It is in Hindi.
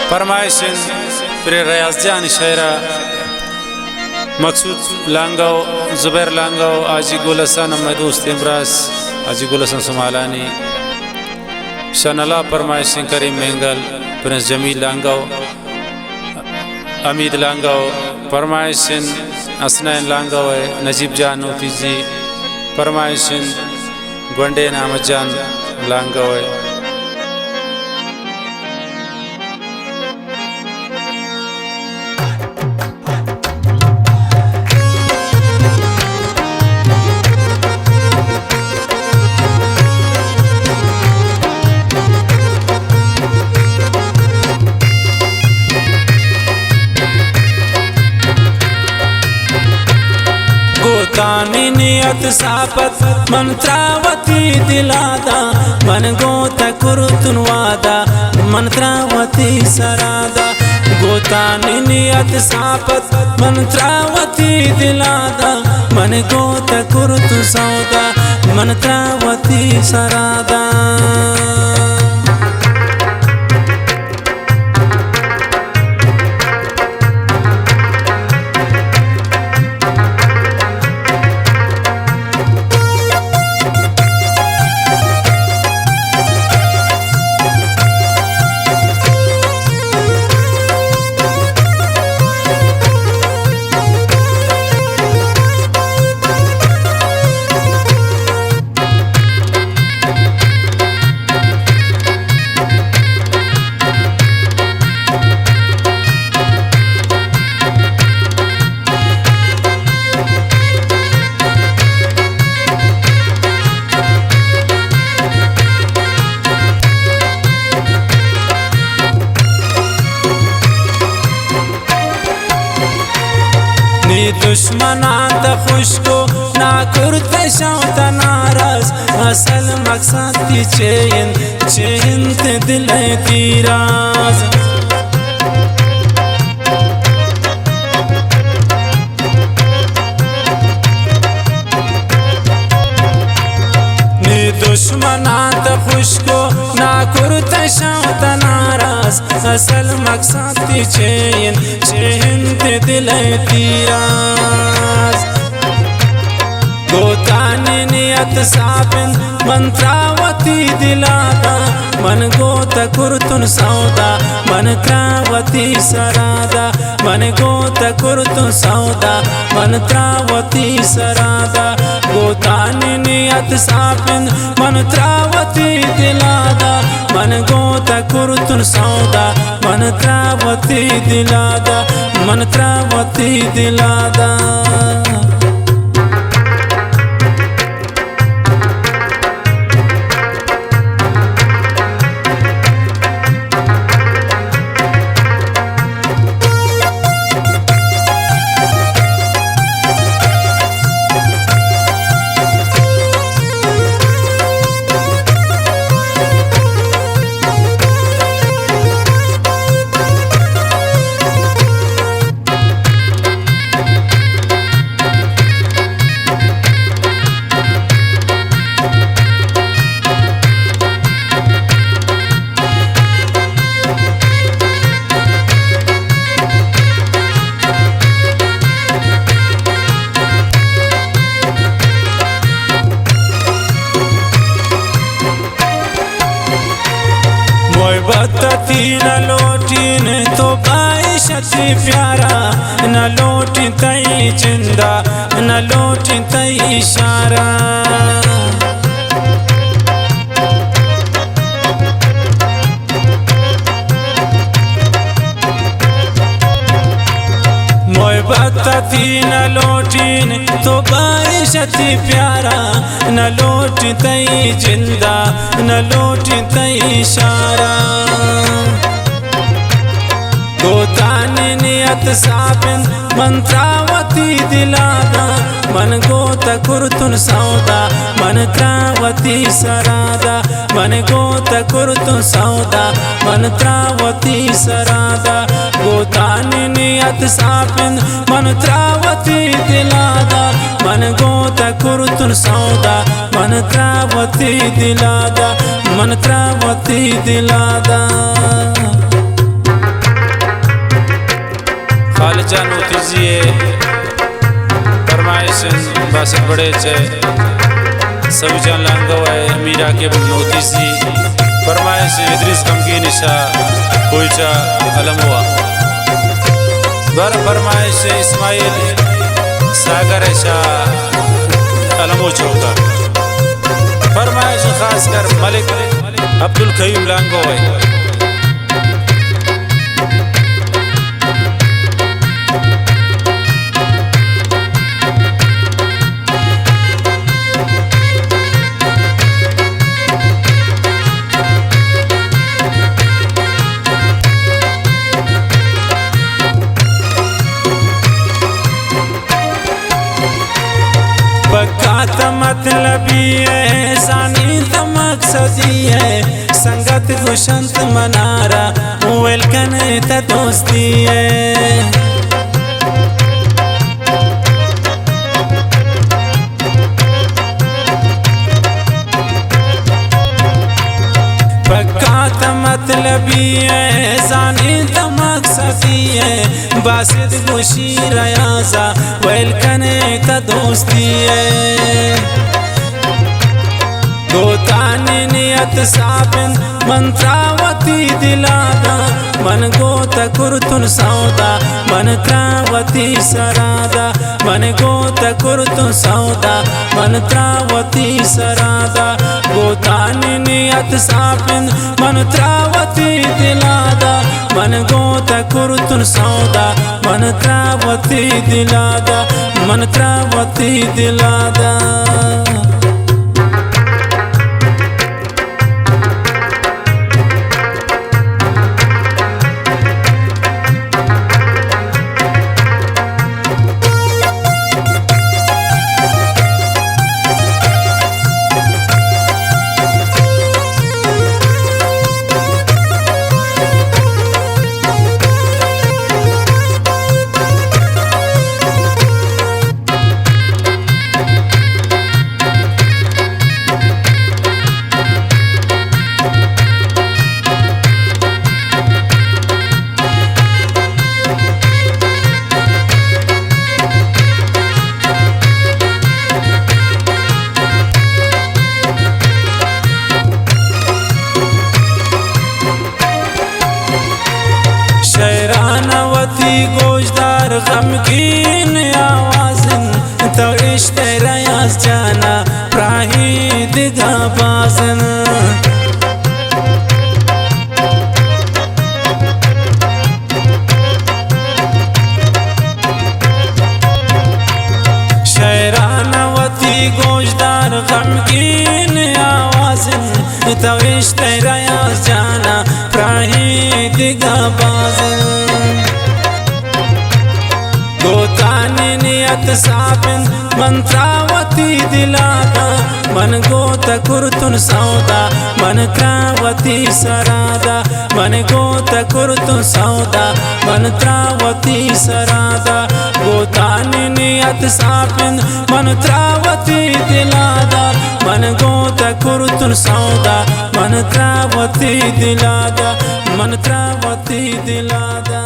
फरमाइशन फिर रियाज जान शेरा मकसूद लांगाओ जुबैर लांगाओ आजी गुलसन दोस्त इमराज आजी गुलसन सुमालानी शनला फरमाइशन करीम मेंगल प्रिंस जमील लांगाओ अमीद लांगाओ फरमाइशन असनैन लांगाओ नजीब जान नोफीजी फरमाइशन गोंडे नामद जान लांगाओ गोतानी नियत सापत मंत्रावती दिलादा मन गोत कुरुतुन वादा मंत्रावती सरादा गोतानी नियत सापत मंत्रावती दिलादा मन गोत कुरुतु सौदा मंत्रावती सरादा दुश्मनात खुशको ना करते शौता नाराज असल मकसद की चैन ते दिल तीराज दुश्मनात खुशको ना करते शौता नाराज असल मकसद की चैन ते दिल तीराज गोतानी नियत साबिन मंत्रावती दिलादा मन गोत कुरुतुन सौदा मंत्रावती सरादा मन गोत कुरुतुन सौदा मंत्रावती सरादा गोतानी नियत साबिन मंत्रावती दिलादा मन गोत कुरुतुन सौदा मंत्रावती दिलादा मंत्रावती दिलादा मोहब्बती न लोटीन तो बाइशती प्यारा न लोटी तई जिंदा न लोटी तई इशारा मोहब्बती न लोटीन तो बाइशती प्यारा न लोटी तई जिंदा न लोटी तई इशारा गोतानी नियत साबिन मंत्रावती दिलादा मन गोत कुरुतुन सौदा मंत्रावती सरादा मन गोत कुरुतुन सौदा मंत्रावती सरादा गोतानी नियत साबिन मंत्रावती दिलादा मन गोत कुरुतुन सौदा मंत्रावती दिलादा मंत्रावती दिलादा। जान उतीजिए फरमाइश बासत बड़े चे सभी जान लांगो है मीरा के नोतीजी फरमाइश इद्रिस कम की निशा कोईचा अलम हुआ बर फरमाइश इस्माइल सागर शाह अलमो चौका फरमाइश खास कर मलिक अब्दुल कयूम लांगो है मतलबी है सानी त मकसदी है संगत गुशंत मनारा वेलकन त दोस्ती है पक्का त मतलबी है सानी त मकसदी है बासित गुशी रयाजा वेलकन त दोस्ती है गोतानी नियत साबिन मंत्रावती दिलादा मन गोत कुर्तुन सौदा मंत्रावती सरादा मन गोत कुर्तुन सौदा मंत्रावती सरादा गोतानी नियत साबिन मंत्रावती दिलादा मन गोत कुर्तुन सौदा मंत्रावती दिलादा मंत्रावती दिलादा गोशदार गमगीन आवाज़न तो इश्क़ रयास जाना प्राही दिगा बाज़न शहरानवती गोशदार गमगीन आवाज़न तो इश्क़ रयास जाना प्राही दिगा बाज़न गोतानी नियत साबिन मंत्रावती दिलादा मन गोत कुर्तुन सौदा मंत्रावती सरादा मन गोत कुर्तुन सौदा मंत्रावती सरादा गोतानी नियत साबिन मंत्रावती दिलादा मन गोत कुर्तुन सौदा मंत्रावती दिलादा मंत्रावती दिलादा।